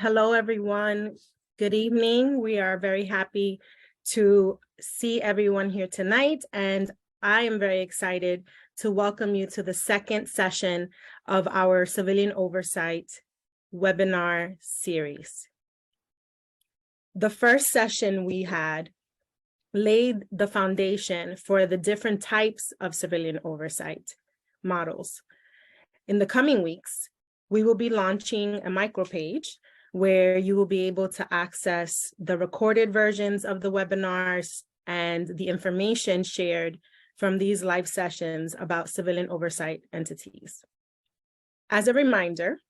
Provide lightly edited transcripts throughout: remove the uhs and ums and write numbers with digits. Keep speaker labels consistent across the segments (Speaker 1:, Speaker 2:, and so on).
Speaker 1: Hello, everyone. Good evening. We are very happy to see everyone here tonight, and I am very excited to welcome you to the second session of our Civilian Oversight Webinar Series. The first session we had laid the foundation for the different types of civilian oversight models. In the coming weeks, we will be launching a micropage where you will be able to access the recorded versions of the webinars and the information shared from these live sessions about civilian oversight entities. As a reminder,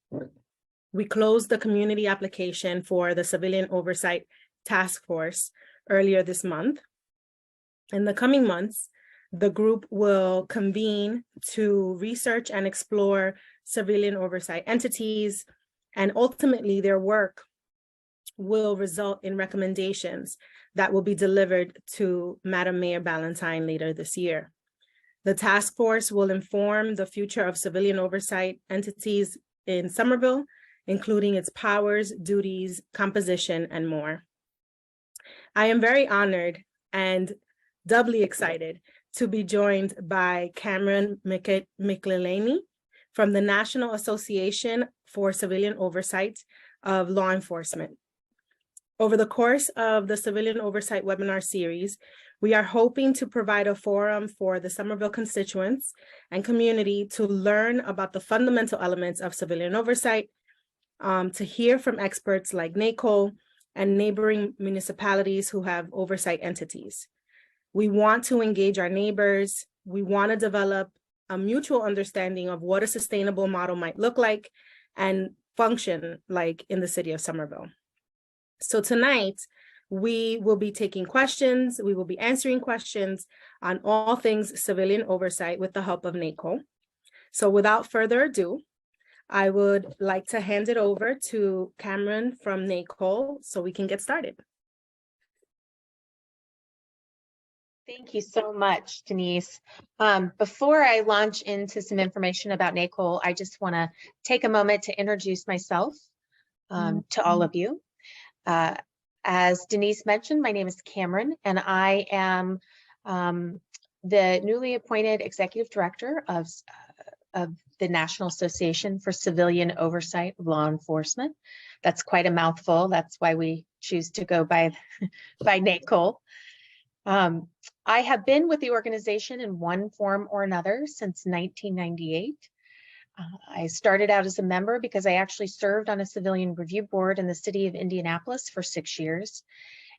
Speaker 1: we closed the community application for the Civilian Oversight Task Force earlier this month. In the coming months, the group will convene to research and explore civilian oversight entities, and ultimately their work will result in recommendations that will be delivered to Madam Mayor Ballantyne later this year. The task force will inform the future of civilian oversight entities in Somerville, including its powers, duties, composition, and more. I am very honored and doubly excited to be joined by Cameron McElhaney from the National Association for Civilian Oversight of Law Enforcement. Over the course of the Civilian Oversight Webinar Series, we are hoping to provide a forum for the Somerville constituents and community to learn about the fundamental elements of civilian oversight, to hear from experts like NACOLE and neighboring municipalities who have oversight entities. We want to engage our neighbors. We want to develop a mutual understanding of what a sustainable model might look like and function like in the city of Somerville. So tonight, we will be taking questions. We will be answering questions on all things civilian oversight with the help of NACOLE. So without further ado, I would like to hand it over to Cameron from NACOLE so we can get started.
Speaker 2: Thank you so much, Denise. Before I launch into some information about NACOLE, I just want to take a moment to introduce myself to all of you. As Denise mentioned, my name is Cameron, and I am the newly appointed Executive Director of the National Association for Civilian Oversight of Law Enforcement. That's quite a mouthful. That's why we choose to go by NACOLE. I have been with the organization in one form or another since 1998. I started out as a member because I actually served on a civilian review board in the city of Indianapolis for 6 years.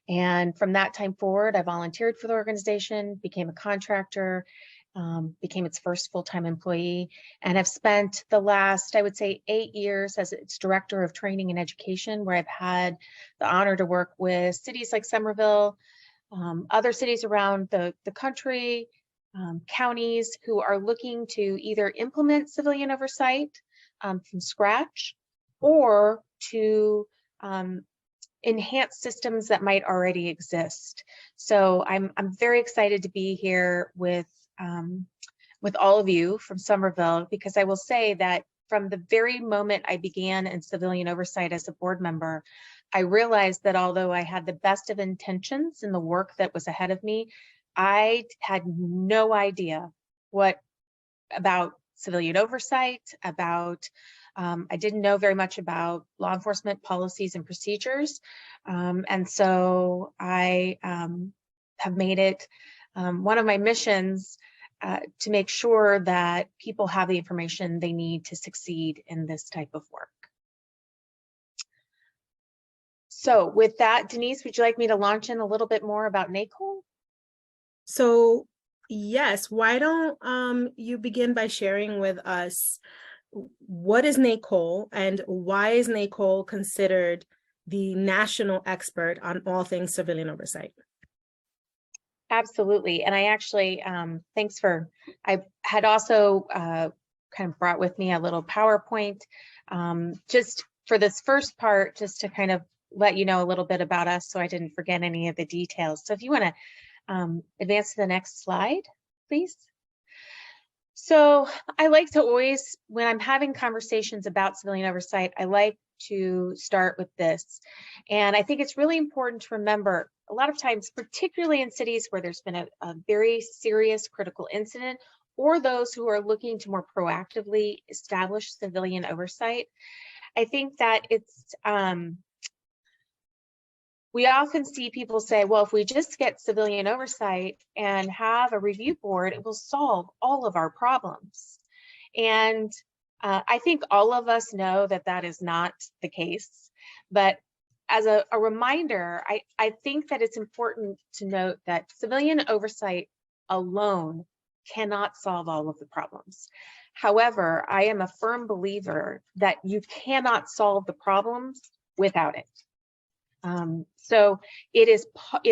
Speaker 2: And from that time forward, I volunteered for the organization, became a contractor, became its first full-time employee, and have spent the last, I would say, 8 years as its director of training and education, where I've had the honor to work with cities like Somerville, other cities around the country, counties who are looking to either implement civilian oversight from scratch or to enhance systems that might already exist. So I'm very excited to be here with all of you from Somerville, because I will say that from the very moment I began in civilian oversight as a board member, I realized that although I had the best of intentions in the work that was ahead of me, I had no idea what about civilian oversight, I didn't know very much about law enforcement policies and procedures. And so I have made it one of my missions to make sure that people have the information they need to succeed in this type of work. So with that, Denise, would you like me to launch in a little bit more about NACOLE?
Speaker 1: So yes, why don't you begin by sharing with us what is NACOLE and why is NACOLE considered the national expert on all things civilian oversight?
Speaker 2: Absolutely. And I actually, I had also kind of brought with me a little PowerPoint just for this first part, just to kind of let you know a little bit about us so I didn't forget any of the details. So if you want to advance to the next slide, please. So I like to always, when I'm having conversations about civilian oversight, I like to start with this. And I think it's really important to remember a lot of times, particularly in cities where there's been a very serious critical incident, or those who are looking to more proactively establish civilian oversight, I think that it's, we often see people say, well, if we just get civilian oversight and have a review board, it will solve all of our problems. And I think all of us know that that is not the case. But as a reminder, I think that it's important to note that civilian oversight alone cannot solve all of the problems. However, I am a firm believer that you cannot solve the problems without it. So it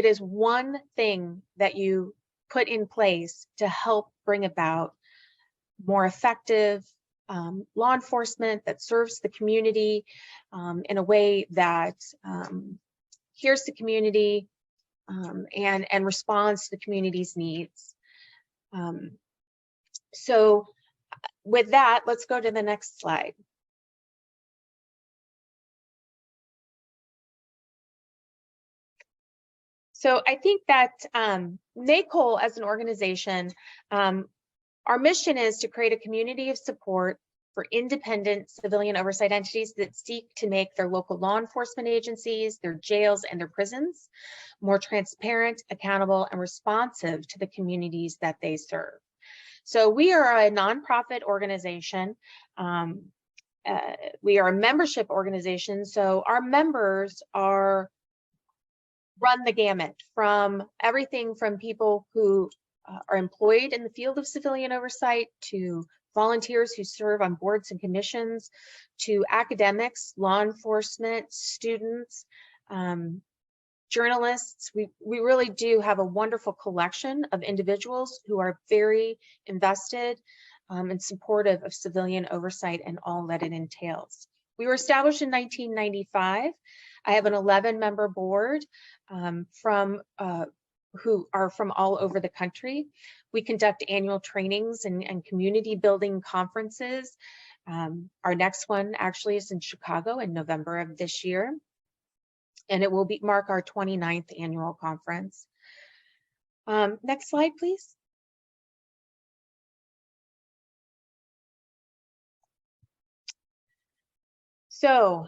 Speaker 2: is one thing that you put in place to help bring about more effective law enforcement that serves the community in a way that hears the community and responds to the community's needs. So with that, let's go to the next slide. So I think that NACOLE as an organization, our mission is to create a community of support for independent civilian oversight entities that seek to make their local law enforcement agencies, their jails, and their prisons more transparent, accountable, and responsive to the communities that they serve. So we are a nonprofit organization. We are a membership organization, so our members run the gamut from everything from people who are employed in the field of civilian oversight to volunteers who serve on boards and commissions to academics, law enforcement, students, journalists. We really do have a wonderful collection of individuals who are very invested and supportive of civilian oversight and all that it entails. We were established in 1995. I have an 11-member board who are from all over the country. We conduct annual trainings and community building conferences. Our next one actually is in Chicago in November of this year, and it will mark our 29th annual conference. Next slide, please. So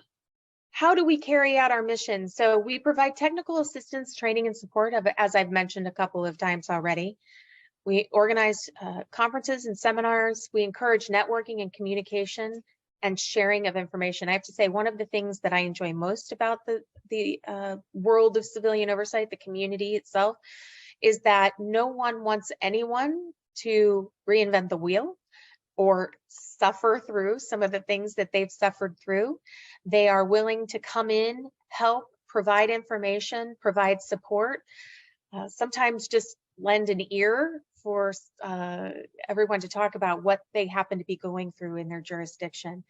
Speaker 2: how do we carry out our mission? So we provide technical assistance, training, and support, as I've mentioned a couple of times already. We organize conferences and seminars. We encourage networking and communication and sharing of information. I have to say, one of the things that I enjoy most about the world of civilian oversight, the community itself, is that no one wants anyone to reinvent the wheel or suffer through some of the things that they've suffered through. They are willing to come in, help, provide information, provide support, sometimes just lend an ear for everyone to talk about what they happen to be going through in their jurisdiction.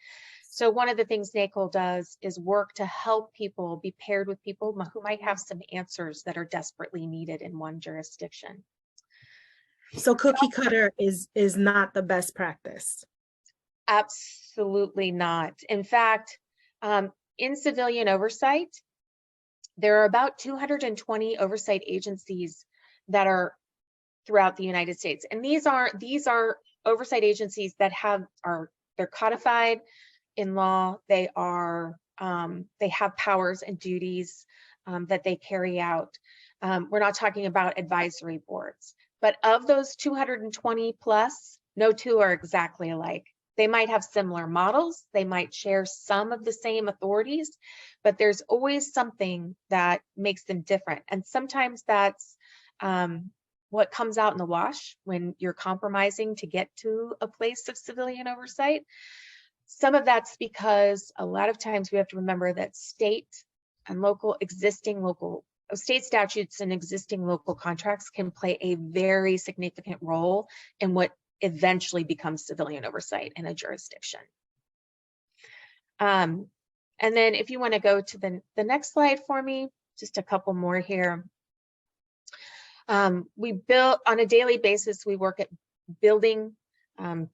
Speaker 2: So one of the things NACOLE does is work to help people be paired with people who might have some answers that are desperately needed in one jurisdiction.
Speaker 1: So cookie cutter is not the best practice.
Speaker 2: Absolutely not. In fact, in civilian oversight, there are about 220 oversight agencies that are throughout the United States, and these are oversight agencies that they're codified in law. They have powers and duties that they carry out. We're not talking about advisory boards. But of those 220 plus, no two are exactly alike. They might have similar models, they might share some of the same authorities, but there's always something that makes them different. And sometimes that's what comes out in the wash when you're compromising to get to a place of civilian oversight. Some of that's because a lot of times we have to remember that state and state statutes and existing local contracts can play a very significant role in what eventually becomes civilian oversight in a jurisdiction. And then if you want to go to the next slide for me, just a couple more here. We build on a daily basis, we work at building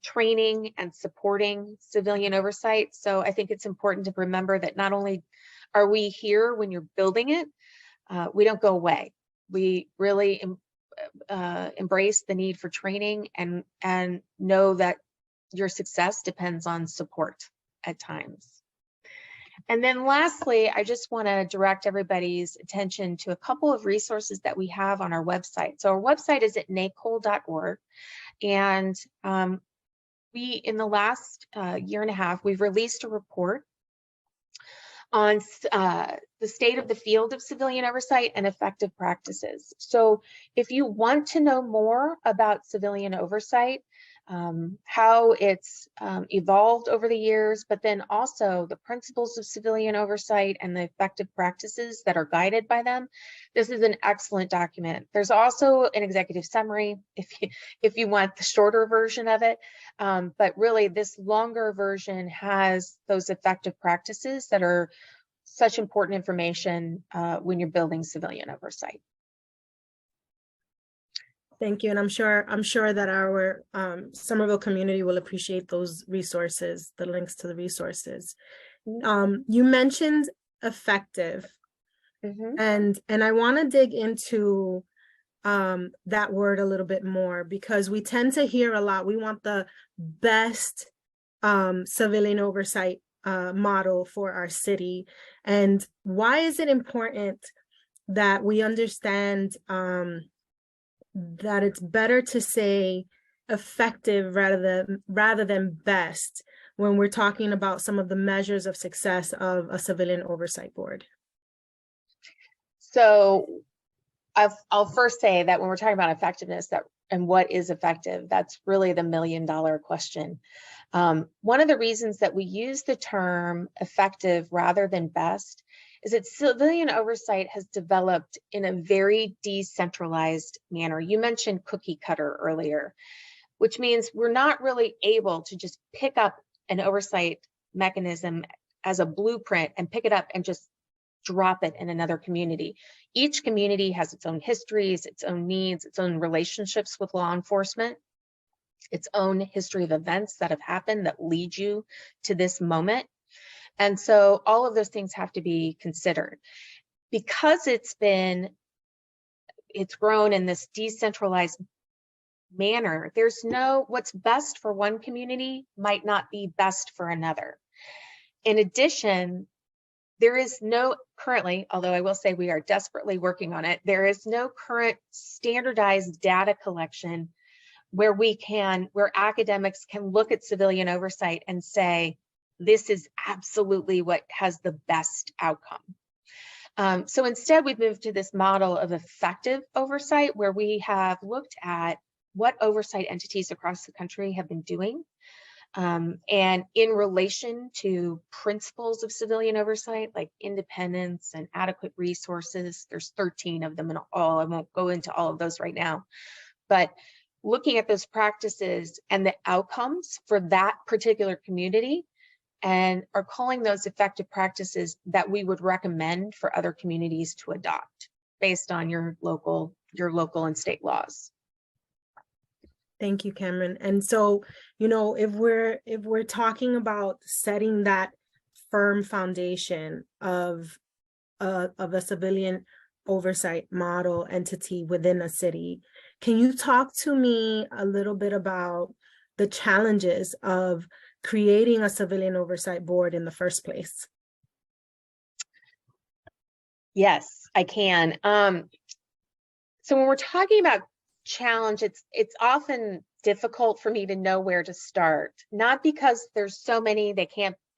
Speaker 2: training and supporting civilian oversight. So I think it's important to remember that not only are we here when you're building it, we don't go away. We really embrace the need for training and know that your success depends on support at times. And then lastly, I just want to direct everybody's attention to a couple of resources that we have on our website. So our website is at NACOLE.org, and we, in the last year and a half, we've released a report on the state of the field of civilian oversight and effective practices. So if you want to know more about civilian oversight, how it's evolved over the years, but then also the principles of civilian oversight and the effective practices that are guided by them, this is an excellent document. There's also an executive summary if you want the shorter version of it, but really this longer version has those effective practices that are such important information when you're building civilian oversight.
Speaker 1: Thank you, and I'm sure that our Somerville community will appreciate those resources, the links to the resources. You mentioned effective, and I want to dig into that word a little bit more, because we tend to hear a lot. We want the best civilian oversight model for our city, and why is it important that we understand that it's better to say effective rather than best when we're talking about some of the measures of success of a civilian oversight board?
Speaker 2: So I'll first say that when we're talking about effectiveness, and what is effective, that's really the million-dollar question. One of the reasons that we use the term effective rather than best is that civilian oversight has developed in a very decentralized manner. You mentioned cookie cutter earlier, which means we're not really able to just pick up an oversight mechanism as a blueprint and pick it up and just drop it in another community. Each community has its own histories, its own needs, its own relationships with law enforcement, its own history of events that have happened that lead you to this moment. And so all of those things have to be considered. Because it's grown in this decentralized manner, there's what's best for one community might not be best for another. In addition, there is no currently, although I will say we are desperately working on it, there is no current standardized data collection where academics can look at civilian oversight and say, this is absolutely what has the best outcome. So instead, we've moved to this model of effective oversight, where we have looked at what oversight entities across the country have been doing, and in relation to principles of civilian oversight, like independence and adequate resources. There's 13 of them in all. I won't go into all of those right now, but looking at those practices and the outcomes for that particular community, and are calling those effective practices that we would recommend for other communities to adopt based on your local and state laws.
Speaker 1: Thank you, Cameron. And so, if we're talking about setting that firm foundation of a civilian oversight model entity within a city, can you talk to me a little bit about the challenges of creating a civilian oversight board in the first place?
Speaker 2: Yes, I can. So when we're talking about challenge, it's often difficult for me to know where to start, not because there's so many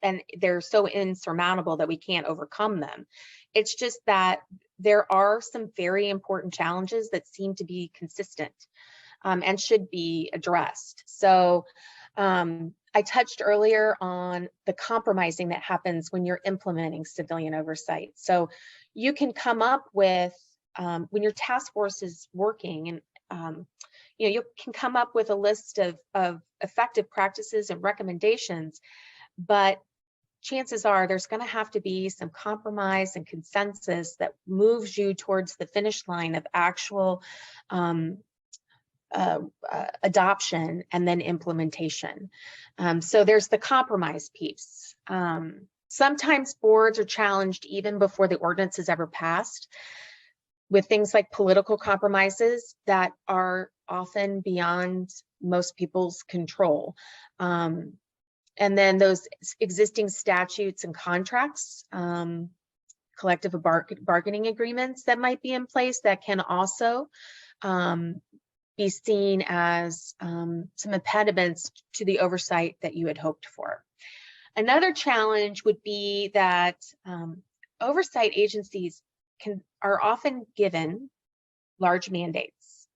Speaker 2: and they're so insurmountable that we can't overcome them. It's just that there are some very important challenges that seem to be consistent and should be addressed. So I touched earlier on the compromising that happens when you're implementing civilian oversight. So you can come up with, when your task force is working, and you can come up with a list of effective practices and recommendations, but chances are there's going to have to be some compromise and consensus that moves you towards the finish line of actual adoption and then implementation. So there's the compromise piece. Sometimes boards are challenged even before the ordinance is ever passed with things like political compromises that are often beyond most people's control. And then those existing statutes and contracts, collective bargaining agreements that might be in place that can also be seen as some impediments to the oversight that you had hoped for. Another challenge would be that oversight agencies are often given large mandates.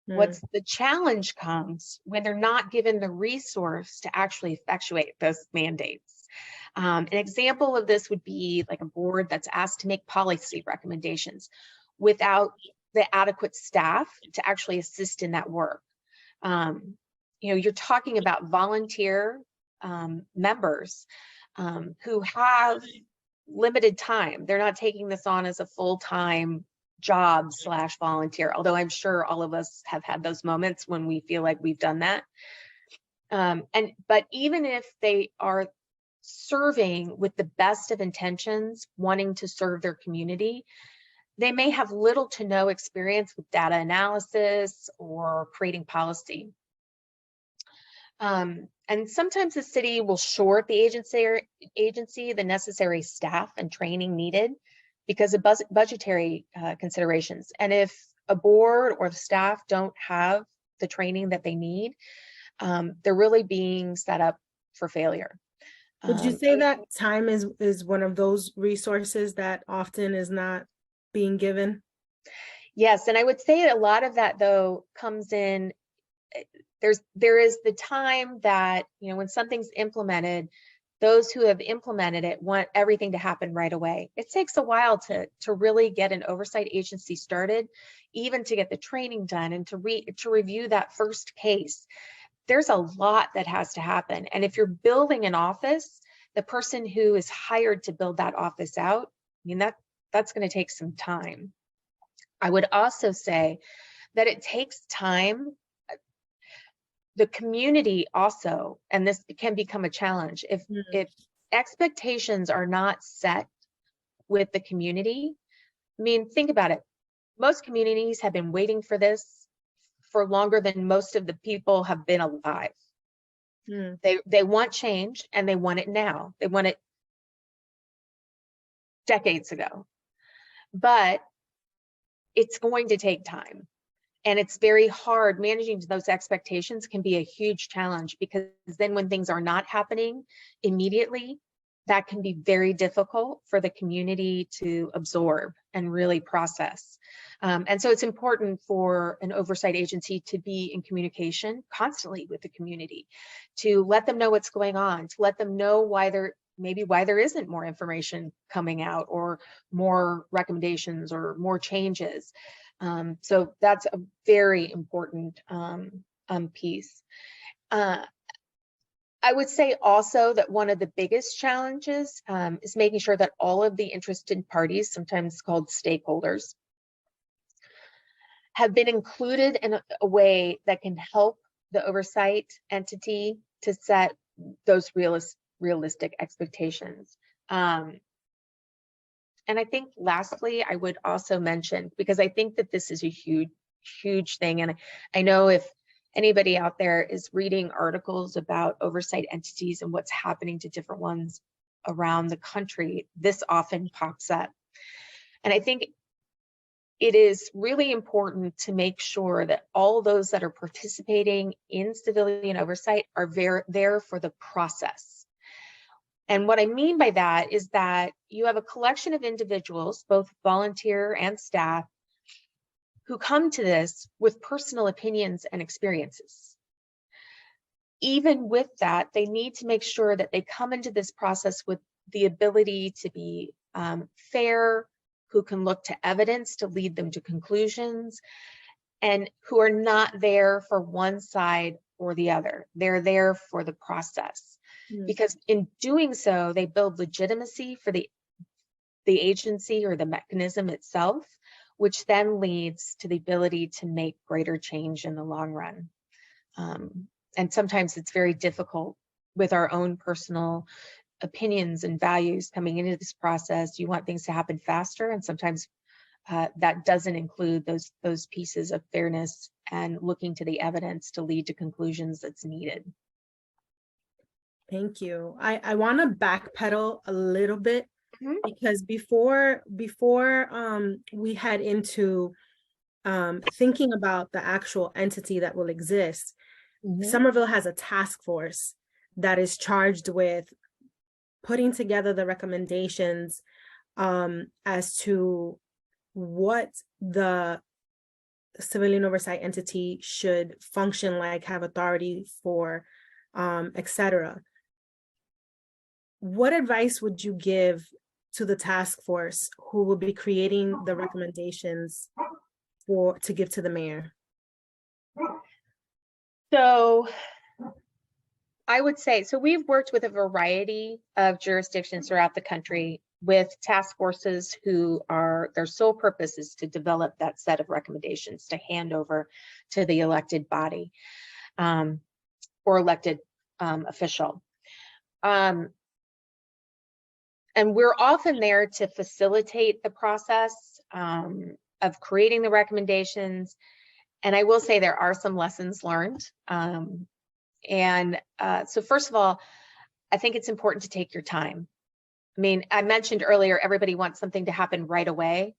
Speaker 2: What's the challenge comes when they're not given the resource to actually effectuate those mandates. An example of this would be like a board that's asked to make policy recommendations without the adequate staff to actually assist in that work. You're talking about volunteer members who have limited time. They're not taking this on as a full-time job / volunteer, although I'm sure all of us have had those moments when we feel like we've done that. But even if they are serving with the best of intentions, wanting to serve their community, they may have little to no experience with data analysis or creating policy. And sometimes the city will short the agency the necessary staff and training needed because of budgetary considerations. And if a board or the staff don't have the training that they need, they're really being set up for failure.
Speaker 1: Would you say that time is one of those resources that often is not being given?
Speaker 2: Yes, and I would say a lot of that though comes in, there is the time that, when something's implemented, those who have implemented it want everything to happen right away. It takes a while to really get an oversight agency started, even to get the training done and to review that first case. There's a lot that has to happen. And if you're building an office, the person who is hired to build that office out, that's going to take some time. I would also say that it takes time. The community also, and this can become a challenge, if expectations are not set with the community. Think about it. Most communities have been waiting for this for longer than most of the people have been alive. They want change and they want it now. They want it decades ago, but it's going to take time. And it's very hard. Managing those expectations can be a huge challenge, because then when things are not happening immediately, that can be very difficult for the community to absorb and really process. And so it's important for an oversight agency to be in communication constantly with the community, to let them know what's going on, to let them know why there isn't more information coming out or more recommendations or more changes. So that's a very important piece. I would say also that one of the biggest challenges is making sure that all of the interested parties, sometimes called stakeholders, have been included in a way that can help the oversight entity to set those realistic expectations. And I think lastly, I would also mention, because I think that this is a huge thing, and I know if anybody out there is reading articles about oversight entities and what's happening to different ones around the country, this often pops up. And I think it is really important to make sure that all those that are participating in civilian oversight are there for the process. And what I mean by that is that you have a collection of individuals, both volunteer and staff, who come to this with personal opinions and experiences. Even with that, they need to make sure that they come into this process with the ability to be fair, who can look to evidence to lead them to conclusions, and who are not there for one side or the other. They're there for the process. Because in doing so, they build legitimacy for the agency or the mechanism itself, which then leads to the ability to make greater change in the long run. And sometimes it's very difficult with our own personal opinions and values coming into this process. You want things to happen faster, and sometimes that doesn't include those pieces of fairness and looking to the evidence to lead to conclusions that's needed.
Speaker 1: Thank you. I want to backpedal a little bit, because before we head into thinking about the actual entity that will exist, Somerville has a task force that is charged with putting together the recommendations as to what the civilian oversight entity should function like, have authority for, etc. What advice would you give to the task force who will be creating the recommendations to give to the mayor?
Speaker 2: So I would say, so we've worked with a variety of jurisdictions throughout the country with task forces who their sole purpose is to develop that set of recommendations to hand over to the elected body or elected official. And we're often there to facilitate the process of creating the recommendations. And I will say there are some lessons learned. So first of all, I think it's important to take your time. I mean, I mentioned earlier, everybody wants something to happen right away,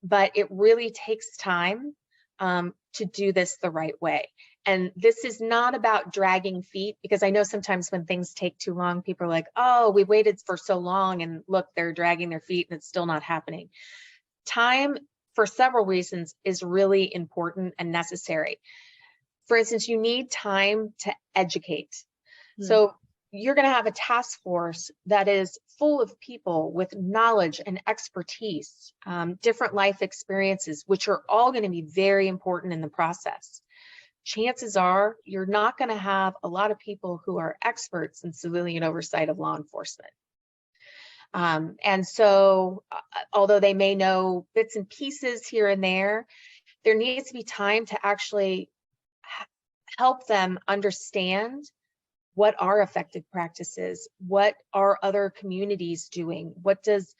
Speaker 2: but it really takes time to do this the right way. And this is not about dragging feet, because I know sometimes when things take too long, people are like, oh, we waited for so long and look, they're dragging their feet and it's still not happening. Time, for several reasons, is really important and necessary. For instance, you need time to educate. So you're going to have a task force that is full of people with knowledge and expertise, different life experiences, which are all going to be very important in the process. Chances are you're not going to have a lot of people who are experts in civilian oversight of law enforcement. And so, although they may know bits and pieces here and there needs to be time to actually help them understand what are effective practices, what are other communities doing, what does,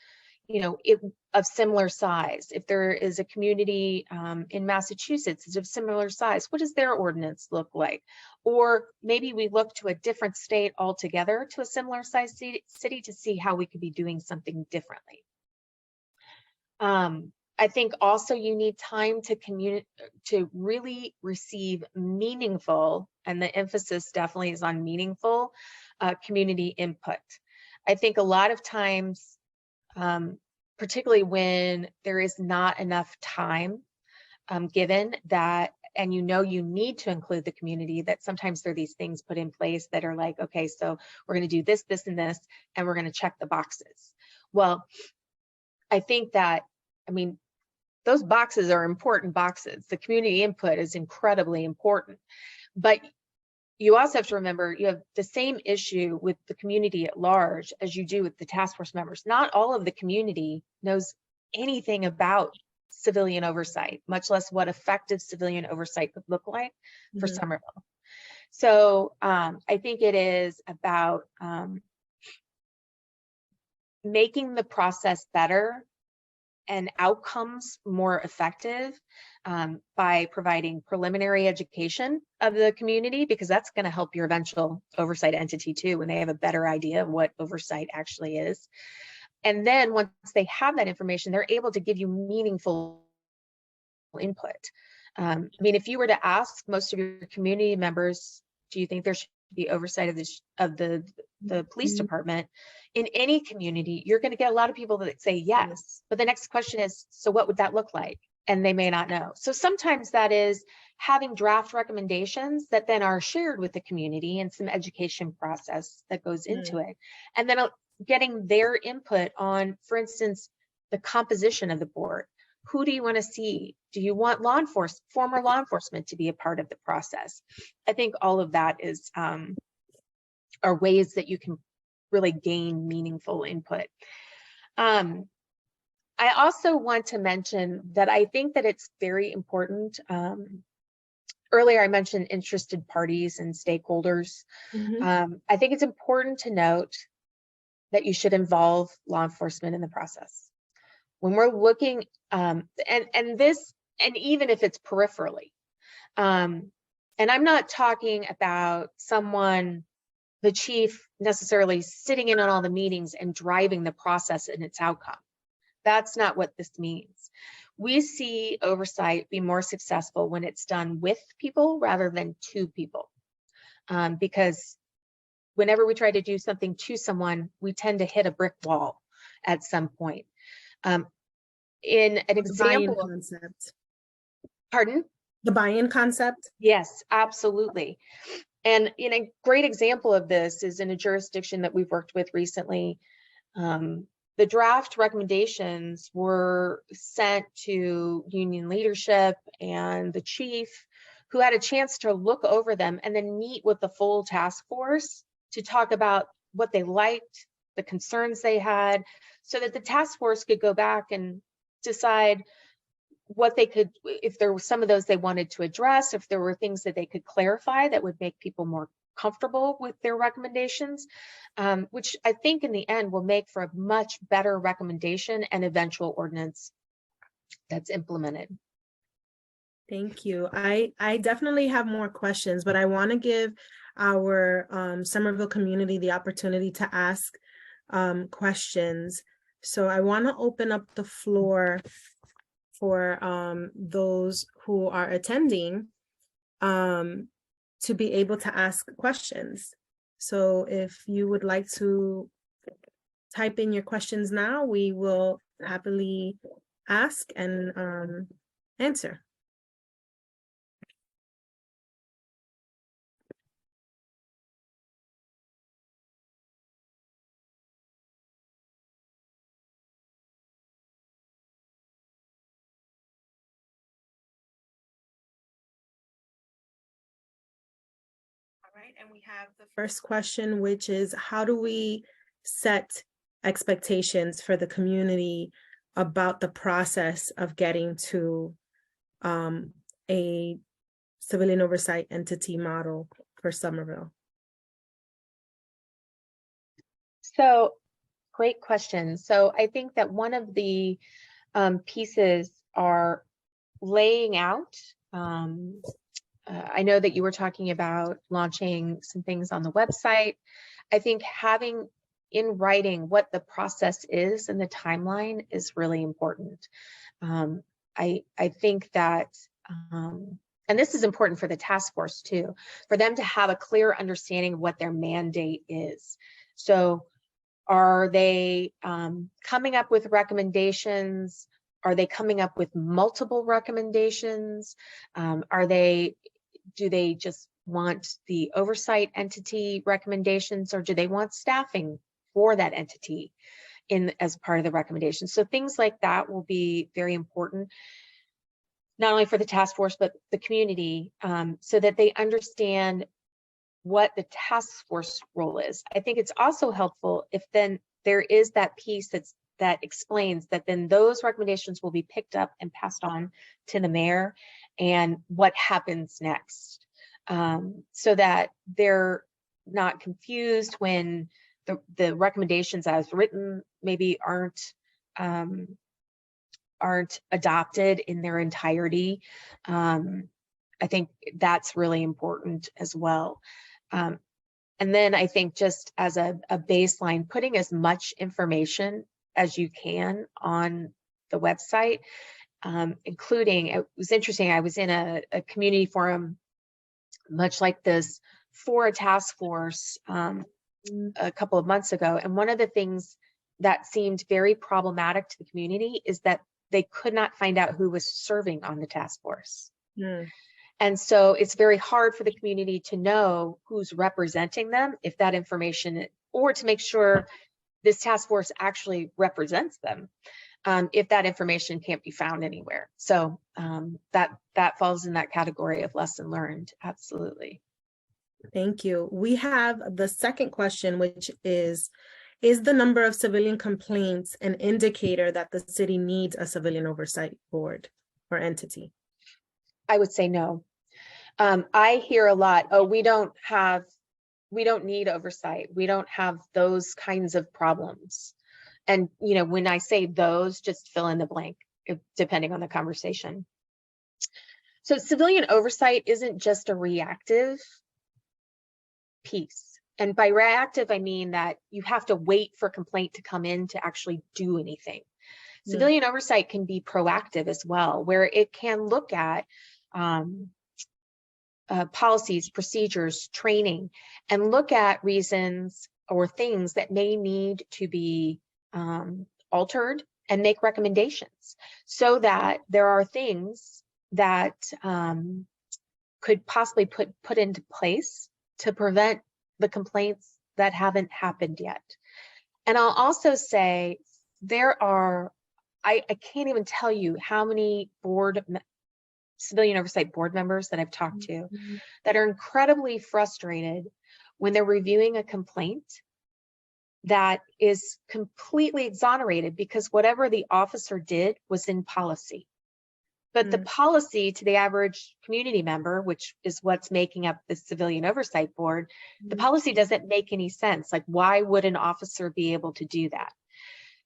Speaker 2: of similar size. If there is a community in Massachusetts is of similar size, what does their ordinance look like? Or maybe we look to a different state altogether, to a similar size city, to see how we could be doing something differently. I think also you need time to really receive meaningful, and the emphasis definitely is on meaningful, community input. I think a lot of times, particularly when there is not enough time given that, and you need to include the community, that sometimes there are these things put in place that are like, okay, so we're going to do this, this, and this, and we're going to check the boxes. Well, I think that, those boxes are important boxes. The community input is incredibly important, but you also have to remember you have the same issue with the community at large as you do with the task force members. Not all of the community knows anything about civilian oversight, much less what effective civilian oversight could look like for Somerville. So I think it is about making the process better and outcomes more effective by providing preliminary education of the community, because that's going to help your eventual oversight entity too, when they have a better idea of what oversight actually is. And then once they have that information, they're able to give you meaningful input. If you were to ask most of your community members, do you think there should be oversight of the police department in any community, you're going to get a lot of people that say yes. But the next question is, so what would that look like? And they may not know. So sometimes that is having draft recommendations that then are shared with the community and some education process that goes into it. And then getting their input on, for instance, the composition of the board. Who do you want to see? Do you want former law enforcement to be a part of the process? I think all of that is are ways that you can really gain meaningful input. I also want to mention that I think that it's very important. Earlier, I mentioned interested parties and stakeholders. I think it's important to note that you should involve law enforcement in the process. When we're looking, and even if it's peripherally, and I'm not talking about someone, the chief, necessarily sitting in on all the meetings and driving the process and its outcome. That's not what this means. We see oversight be more successful when it's done with people rather than to people, because whenever we try to do something to someone, we tend to hit a brick wall at some point. In an example,
Speaker 1: buy-in concept.
Speaker 2: Pardon?
Speaker 1: The buy-in concept?
Speaker 2: Yes, absolutely. And in a great example of this is in a jurisdiction that we've worked with recently. The draft recommendations were sent to union leadership and the chief, who had a chance to look over them and then meet with the full task force to talk about what they liked, the concerns they had, so that the task force could go back and decide what they could, if there were some of those they wanted to address, if there were things that they could clarify that would make people more comfortable with their recommendations, which I think in the end will make for a much better recommendation and eventual ordinance that's implemented.
Speaker 1: Thank you. I definitely have more questions, but I want to give our Somerville community the opportunity to ask questions. So I want to open up the floor for those who are attending to be able to ask questions. So if you would like to type in your questions now, we will happily ask and answer. All right, and we have the first question, which is, how do we set expectations for the community about the process of getting to a civilian oversight entity model for Somerville?
Speaker 2: So, great question. So I think that one of the pieces are laying out. I know that you were talking about launching some things on the website. I think having in writing what the process is and the timeline is really important. I think that, and this is important for the task force too, for them to have a clear understanding of what their mandate is. So are they coming up with recommendations? Are they coming up with multiple recommendations? Do they just want the oversight entity recommendations, or do they want staffing for that entity as part of the recommendations? So things like that will be very important, not only for the task force, but the community, so that they understand what the task force role is. I think it's also helpful if then there is that piece that explains that then those recommendations will be picked up and passed on to the mayor and what happens next, so that they're not confused when the recommendations as written maybe aren't adopted in their entirety. I think that's really important as well. And then I think just as a baseline, putting as much information as you can on the website, including, it was interesting, I was in a community forum much like this for a task force a couple of months ago. And one of the things that seemed very problematic to the community is that they could not find out who was serving on the task force. And so it's very hard for the community to know who's representing them, if that information, or to make sure this task force actually represents them, if that information can't be found anywhere. So that falls in that category of lesson learned. Absolutely.
Speaker 1: Thank you. We have the second question, which is, Is the number of civilian complaints an indicator that the city needs a civilian oversight board or entity?
Speaker 2: I would say no. I hear a lot, oh, we don't need oversight. We don't have those kinds of problems. And, you know, when I say those, just fill in the blank, depending on the conversation. So civilian oversight isn't just a reactive piece. And by reactive, I mean that you have to wait for a complaint to come in to actually do anything. Civilian oversight can be proactive as well, where it can look at policies, procedures, training, and look at reasons or things that may need to be altered and make recommendations, so that there are things that could possibly put into place to prevent the complaints that haven't happened yet. And I'll also say there are, I can't even tell you how many civilian oversight board members that I've talked to that are incredibly frustrated when they're reviewing a complaint that is completely exonerated because whatever the officer did was in policy. But the policy to the average community member, which is what's making up the Civilian Oversight Board, the policy doesn't make any sense. Like, why would an officer be able to do that?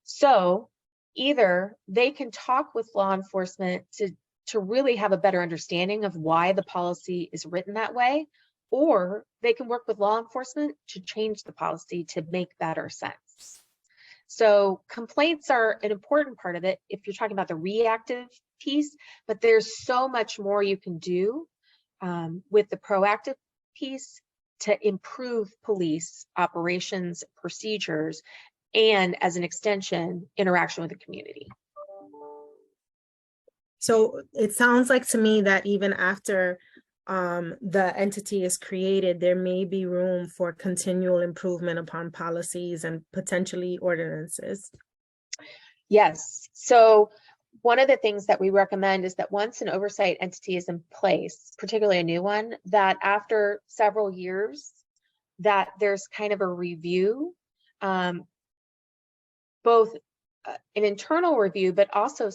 Speaker 2: So either they can talk with law enforcement to really have a better understanding of why the policy is written that way, or they can work with law enforcement to change the policy to make better sense. So complaints are an important part of it if you're talking about the reactive piece, but there's so much more you can do with the proactive piece to improve police operations, procedures, and as an extension, interaction with the community.
Speaker 1: So it sounds like to me that even after the entity is created, there may be room for continual improvement upon policies and potentially ordinances.
Speaker 2: Yes. So one of the things that we recommend is that once an oversight entity is in place, particularly a new one, that after several years, that there's kind of a review, both an internal review, but also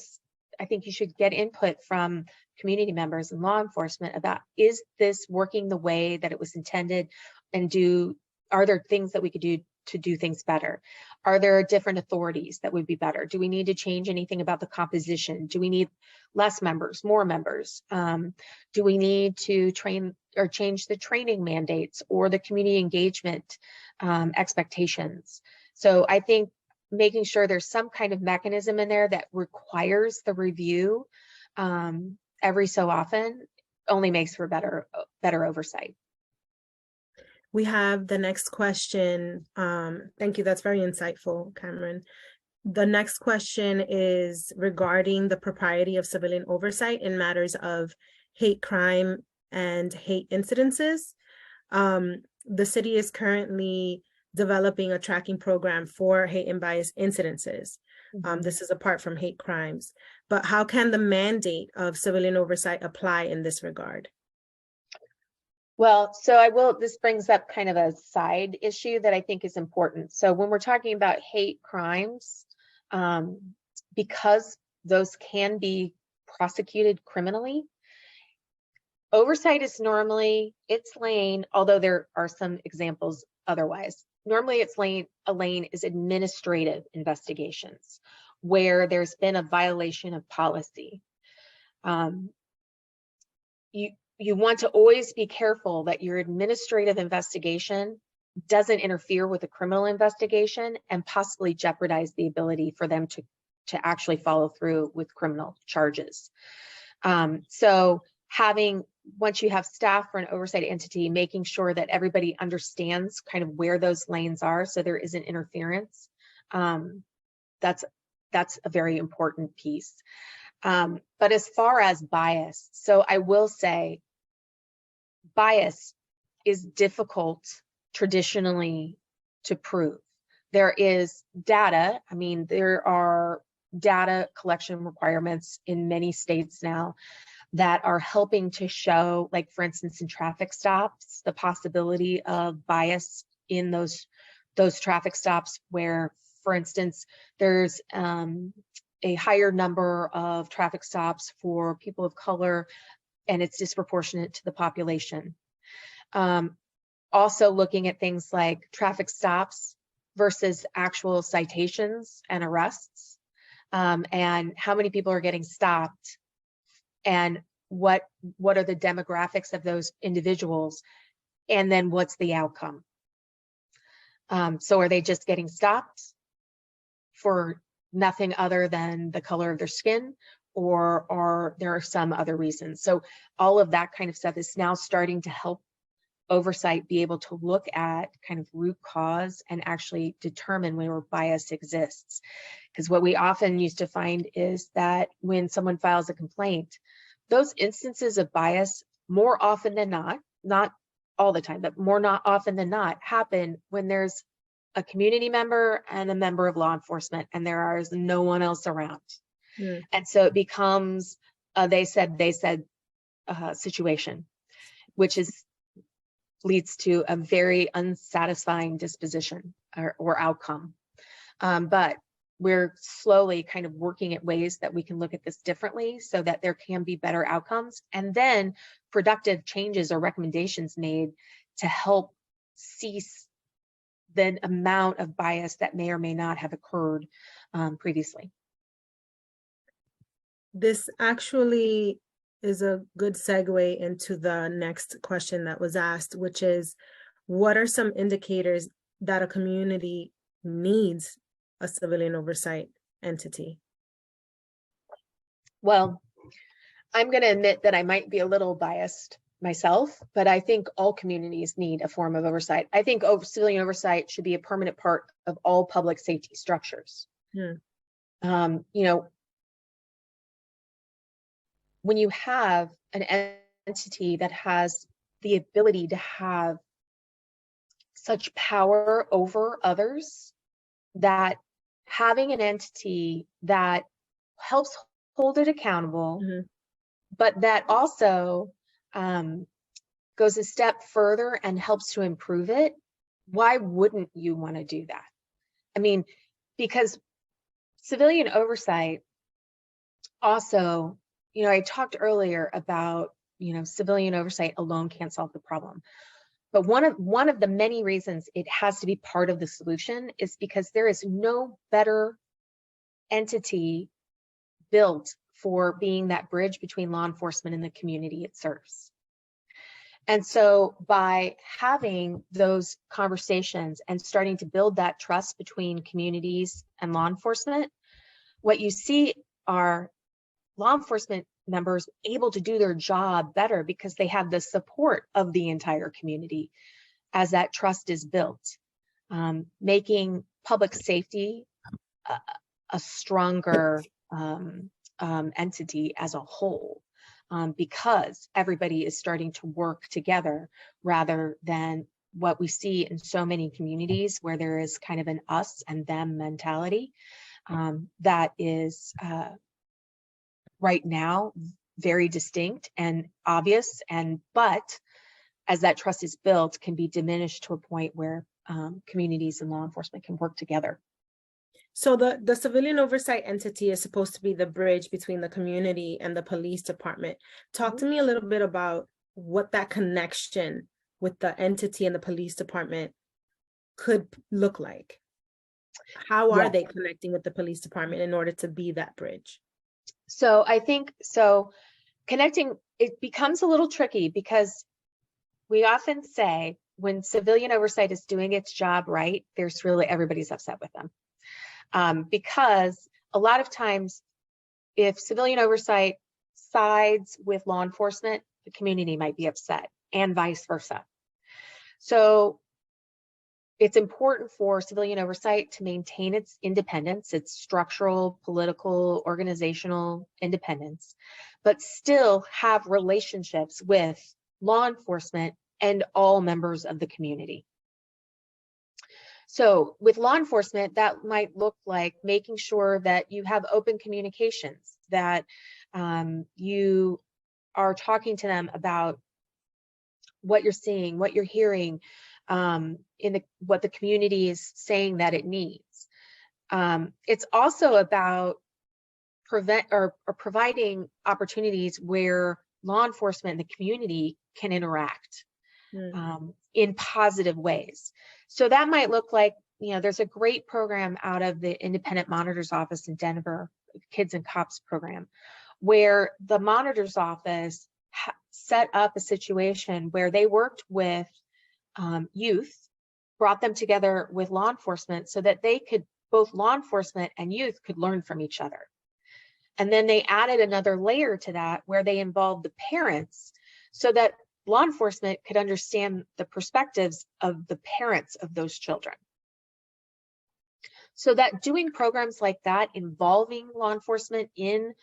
Speaker 2: I think you should get input from community members and law enforcement about, is this working the way that it was intended, and are there things that we could do to do things better? Are there different authorities that would be better? Do we need to change anything about the composition? Do we need less members, more members? Do we need to train or change the training mandates or the community engagement expectations? So I think making sure there's some kind of mechanism in there that requires the review every so often only makes for better oversight.
Speaker 1: We have the next question. Thank you. That's very insightful, Cameron. The next question is regarding the propriety of civilian oversight in matters of hate crime and hate incidences. The city is currently developing a tracking program for hate and bias incidences. This is apart from hate crimes, but how can the mandate of civilian oversight apply in this regard?
Speaker 2: Well, this brings up kind of a side issue that I think is important. So when we're talking about hate crimes, because those can be prosecuted criminally, oversight is normally its lane, although there are some examples otherwise. Normally a lane is administrative investigations where there's been a violation of policy. You want to always be careful that your administrative investigation doesn't interfere with a criminal investigation and possibly jeopardize the ability for them to actually follow through with criminal charges. So once you have staff for an oversight entity, making sure that everybody understands kind of where those lanes are so there isn't interference, that's a very important piece. But as far as bias, so I will say bias is difficult traditionally to prove. There is data. I mean, there are data collection requirements in many states now that are helping to show, like for instance, in traffic stops, the possibility of bias in those those traffic stops where, for instance, there's a higher number of traffic stops for people of color, and it's disproportionate to the population. Also looking at things like traffic stops versus actual citations and arrests, and how many people are getting stopped, and what are the demographics of those individuals, and then what's the outcome. So are they just getting stopped for nothing other than the color of their skin, or are there some other reasons? So all of that kind of stuff is now starting to help oversight be able to look at kind of root cause and actually determine where bias exists. Because what we often used to find is that when someone files a complaint, those instances of bias, more often than not all the time, but more not often than not, happen when there's a community member and a member of law enforcement, and there is no one else around. And so it becomes a they said situation, which leads to a very unsatisfying disposition or outcome. But we're slowly kind of working at ways that we can look at this differently so that there can be better outcomes, and then productive changes or recommendations made to help cease the amount of bias that may or may not have occurred previously.
Speaker 1: This actually is a good segue into the next question that was asked, which is, what are some indicators that a community needs a civilian oversight entity?
Speaker 2: Well, I'm going to admit that I might be a little biased myself, but I think all communities need a form of oversight. I think civilian oversight should be a permanent part of all public safety structures. You know, when you have an entity that has the ability to have such power over others, that having an entity that helps hold it accountable, but that also goes a step further and helps to improve it, why wouldn't you want to do that? I mean, because civilian oversight also, you know, I talked earlier about, you know, civilian oversight alone can't solve the problem. But one of the many reasons it has to be part of the solution is because there is no better entity built for being that bridge between law enforcement and the community it serves. And so by having those conversations and starting to build that trust between communities and law enforcement, what you see are law enforcement members able to do their job better because they have the support of the entire community as that trust is built, making public safety a stronger entity as a whole, because everybody is starting to work together rather than what we see in so many communities where there is kind of an us and them mentality that is right now very distinct and obvious, but as that trust is built, can be diminished to a point where communities and law enforcement can work together.
Speaker 1: So the civilian oversight entity is supposed to be the bridge between the community and the police department. Talk to me a little bit about what that connection with the entity and the police department could look like. How are they connecting with the police department in order to be that bridge?
Speaker 2: So I think, connecting, it becomes a little tricky because we often say when civilian oversight is doing its job right, there's really, everybody's upset with them. Because a lot of times, if civilian oversight sides with law enforcement, the community might be upset, and vice versa. So it's important for civilian oversight to maintain its independence, its structural, political, organizational independence, but still have relationships with law enforcement and all members of the community. So with law enforcement, that might look like making sure that you have open communications, that you are talking to them about what you're seeing, what you're hearing, what the community is saying that it needs. It's also about providing opportunities where law enforcement and the community can interact in positive ways. So that might look like, there's a great program out of the Independent Monitor's Office in Denver, Kids and Cops program, where the Monitor's Office set up a situation where they worked with youth, brought them together with law enforcement so that both law enforcement and youth could learn from each other. And then they added another layer to that where they involved the parents so that law enforcement could understand the perspectives of the parents of those children. So that doing programs like that, involving law enforcement in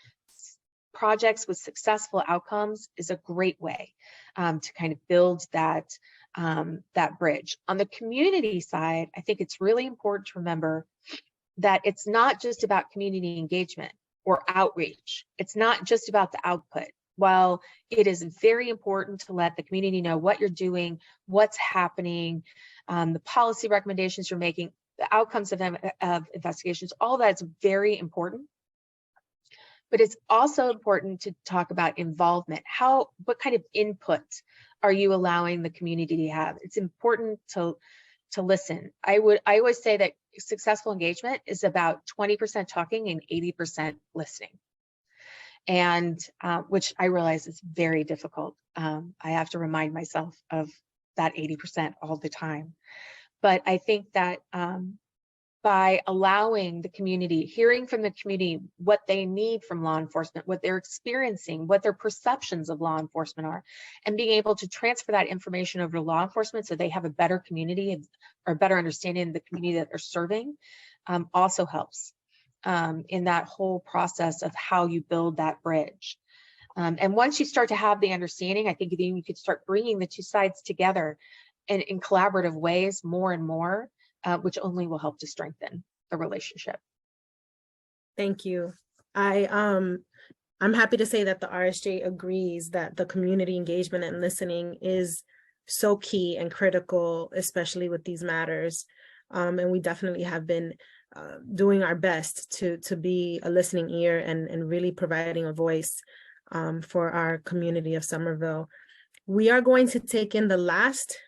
Speaker 2: projects with successful outcomes, is a great way to kind of build that bridge. On the community side, I think it's really important to remember that it's not just about community engagement or outreach. It's not just about the output. While it is very important to let the community know what you're doing, what's happening, the policy recommendations you're making, the outcomes of investigations, all that's very important. But it's also important to talk about involvement. What kind of input are you allowing the community to have? It's important to listen. I always say that successful engagement is about 20% talking and 80% listening. And which I realize is very difficult. I have to remind myself of that 80% all the time. But I think that by allowing the community, hearing from the community what they need from law enforcement, what they're experiencing, what their perceptions of law enforcement are, and being able to transfer that information over to law enforcement so they have a better community or better understanding of the community that they're serving, also helps in that whole process of how you build that bridge. And once you start to have the understanding, I think then you could start bringing the two sides together in collaborative ways more and more, which only will help to strengthen the relationship.
Speaker 1: Thank you. I'm happy to say that the RSJ agrees that the community engagement and listening is so key and critical, especially with these matters. And we definitely have been doing our best to be a listening ear and really providing a voice for our community of Somerville. We are going to take in the last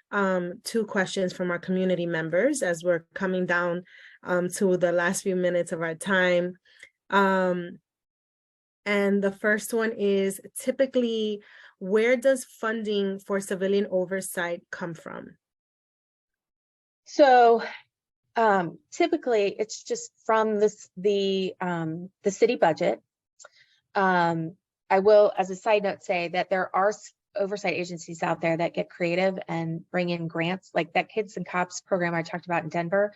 Speaker 1: two questions from our community members as we're coming down to the last few minutes of our time. And the first one is, typically, where does funding for civilian oversight come from?
Speaker 2: So typically it's just from the city budget. I will, as a side note, say that there are oversight agencies out there that get creative and bring in grants, like that Kids and Cops program I talked about in Denver.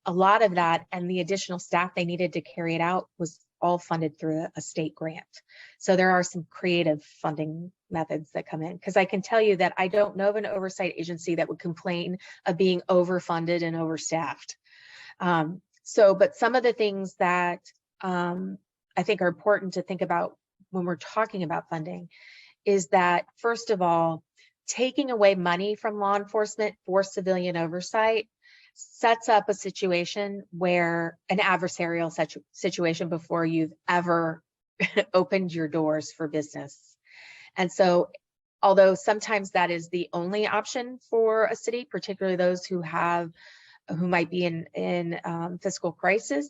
Speaker 2: A lot of that and the additional staff they needed to carry it out was all funded through a state grant. So there are some creative funding methods that come in, because I can tell you that I don't know of an oversight agency that would complain of being overfunded and overstaffed. But some of the things that I think are important to think about when we're talking about funding is that, first of all, taking away money from law enforcement for civilian oversight sets up a situation where an adversarial situation before you've ever opened your doors for business. And so, although sometimes that is the only option for a city, particularly those who might be in fiscal crisis,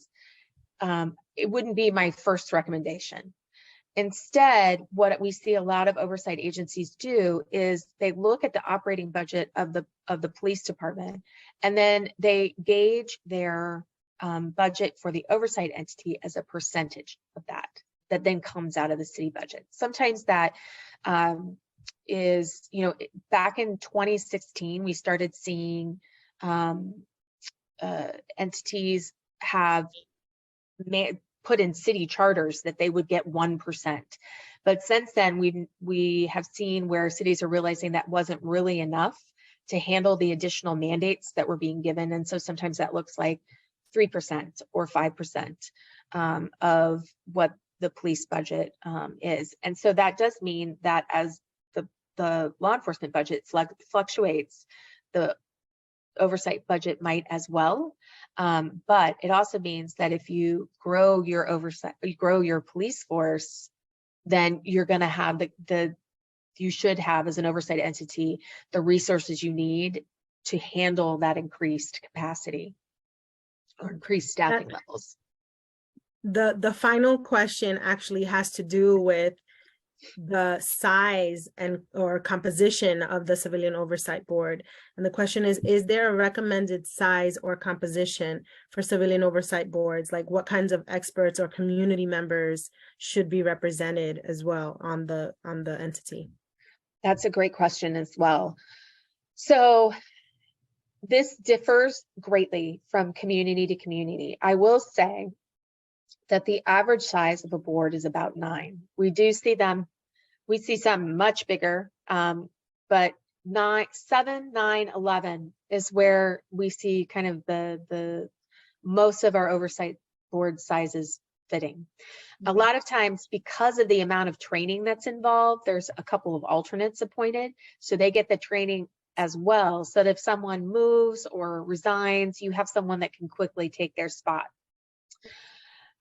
Speaker 2: it wouldn't be my first recommendation. Instead, what we see a lot of oversight agencies do is they look at the operating budget of the police department, and then they gauge their budget for the oversight entity as a percentage of that then comes out of the city budget. Sometimes that is, back in 2016, we started seeing entities have put in city charters that they would get 1%. But since then, we have seen where cities are realizing that wasn't really enough to handle the additional mandates that were being given. And so sometimes that looks like 3% or 5% of what the police budget is. And so that does mean that as the law enforcement budget fluctuates, the oversight budget might as well. But it also means that if you grow your oversight, you grow your police force, then you're going to have you should have, as an oversight entity, the resources you need to handle that increased capacity or increased staffing levels.
Speaker 1: The final question actually has to do with the size or composition of the Civilian Oversight Board. And the question is there a recommended size or composition for civilian oversight boards? Like, what kinds of experts or community members should be represented as well on the entity?
Speaker 2: That's a great question as well. So this differs greatly from community to community. I will say that the average size of a board is about 9. We see some much bigger, but 7, 9, 11 is where we see kind of the most of our oversight board sizes fitting. A lot of times, because of the amount of training that's involved, there's a couple of alternates appointed, so they get the training as well, so that if someone moves or resigns, you have someone that can quickly take their spot.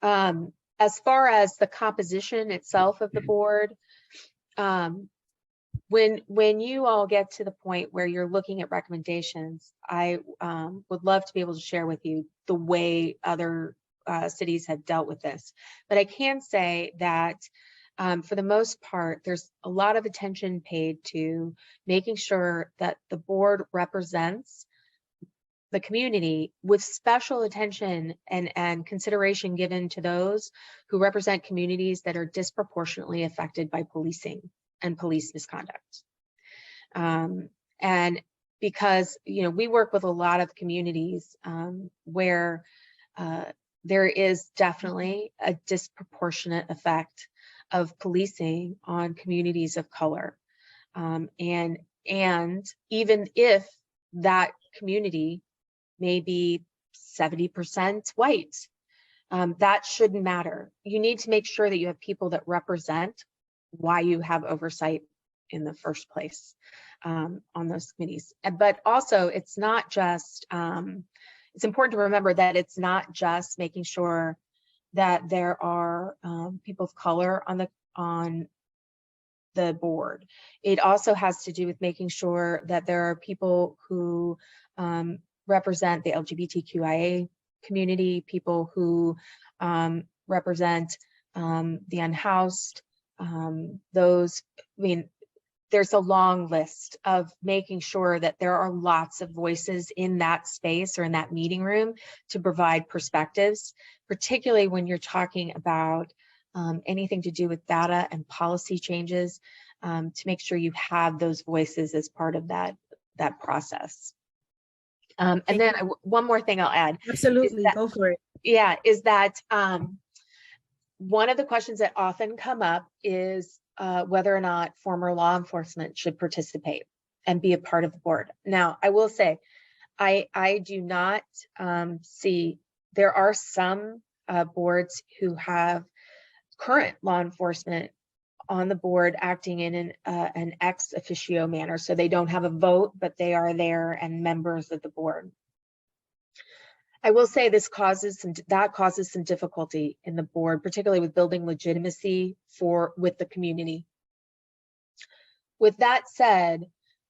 Speaker 2: As far as the composition itself of the board, when you all get to the point where you're looking at recommendations, I would love to be able to share with you the way other cities have dealt with this. But I can say that for the most part, there's a lot of attention paid to making sure that the board represents the community, with special attention and consideration given to those who represent communities that are disproportionately affected by policing and police misconduct. And because, we work with a lot of communities where there is definitely a disproportionate effect of policing on communities of color. And even if that community may be 70% white, that shouldn't matter. You need to make sure that you have people that represent why you have oversight in the first place on those committees. But also, it's not just, it's important to remember that it's not just making sure that there are people of color on the board. It also has to do with making sure that there are people who represent the LGBTQIA community, people who represent the unhoused, there's a long list of making sure that there are lots of voices in that space or in that meeting room to provide perspectives, particularly when you're talking about anything to do with data and policy changes, to make sure you have those voices as part of that process. And then one more thing I'll add.
Speaker 1: Absolutely, go for it.
Speaker 2: Yeah, is that one of the questions that often come up is whether or not former law enforcement should participate and be a part of the board. Now, I will say, I do not see, there are some boards who have current law enforcement on the board acting in an ex officio manner. So they don't have a vote, but they are there and members of the board. I will say that causes some difficulty in the board, particularly with building legitimacy with the community. With that said,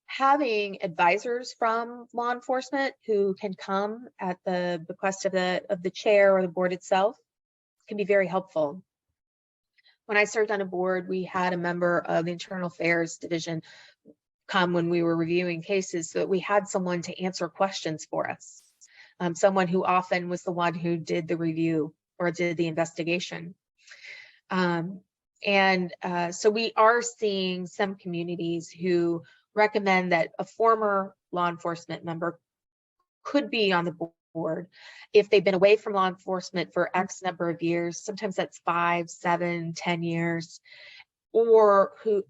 Speaker 2: having advisors from law enforcement who can come at the bequest of the chair or the board itself can be very helpful. When I served on a board, we had a member of the Internal Affairs Division come when we were reviewing cases, so that we had someone to answer questions for us. Someone who often was the one who did the review or did the investigation. So we are seeing some communities who recommend that a former law enforcement member could be on the board if they've been away from law enforcement for X number of years. Sometimes that's 5, 7, 10 years, or who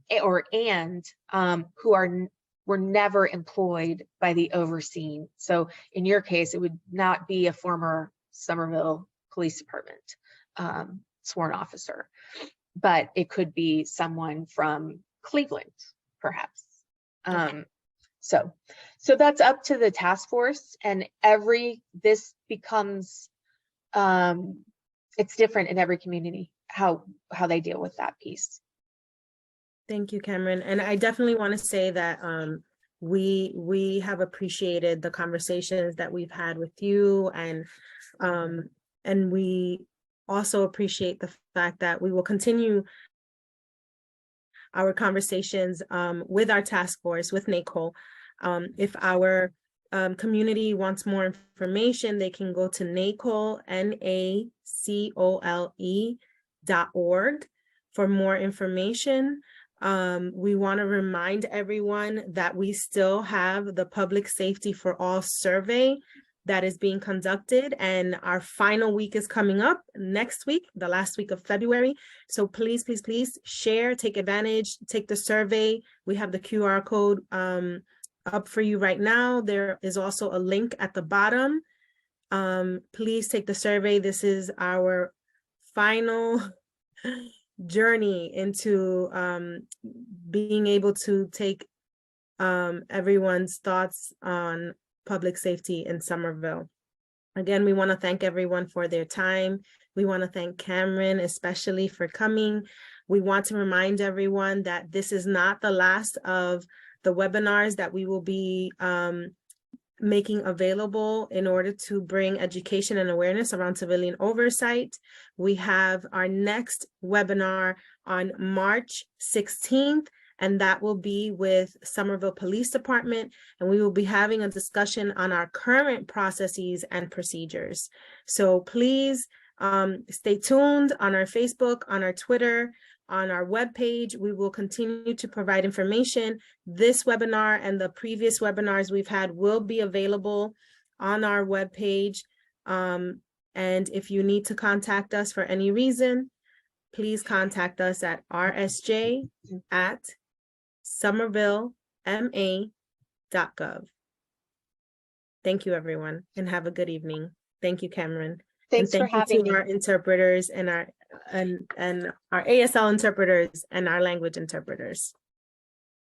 Speaker 2: were never employed by the overseen. So in your case, it would not be a former Somerville Police Department sworn officer, but it could be someone from Cleveland, perhaps.
Speaker 1: Okay.
Speaker 2: So So that's up to the task force, and this becomes, it's different in every community, how they deal with that piece.
Speaker 1: Thank you, Cameron. And I definitely want to say that we have appreciated the conversations that we've had with you, and we also appreciate the fact that we will continue our conversations with our task force, with NACOLE. If our community wants more information, they can go to NACOLE, NACOLE.org for more information. We want to remind everyone that we still have the Public Safety for All survey that is being conducted, and our final week is coming up next week, the last week of February. So please, please, please share, take advantage, take the survey. We have the QR code up for you right now. There is also a link at the bottom. Please take the survey. This is our final journey into being able to take everyone's thoughts on public safety in Somerville. Again, we want to thank everyone for their time. We want to thank Cameron especially for coming. We want to remind everyone that this is not the last of the webinars that we will be making available in order to bring education and awareness around civilian oversight. We have our next webinar on March 16th, and that will be with Somerville Police Department, and we will be having a discussion on our current processes and procedures. So please stay tuned on our Facebook, on our Twitter, on our webpage. We will continue to provide information. This webinar and the previous webinars we've had will be available on our webpage. And if you need to contact us for any reason, please contact us at rsj@somervillema.gov. Thank you, everyone, and have a good evening. Thank you, Cameron.
Speaker 2: Thanks for having me.
Speaker 1: Our interpreters and our ASL interpreters and our language interpreters.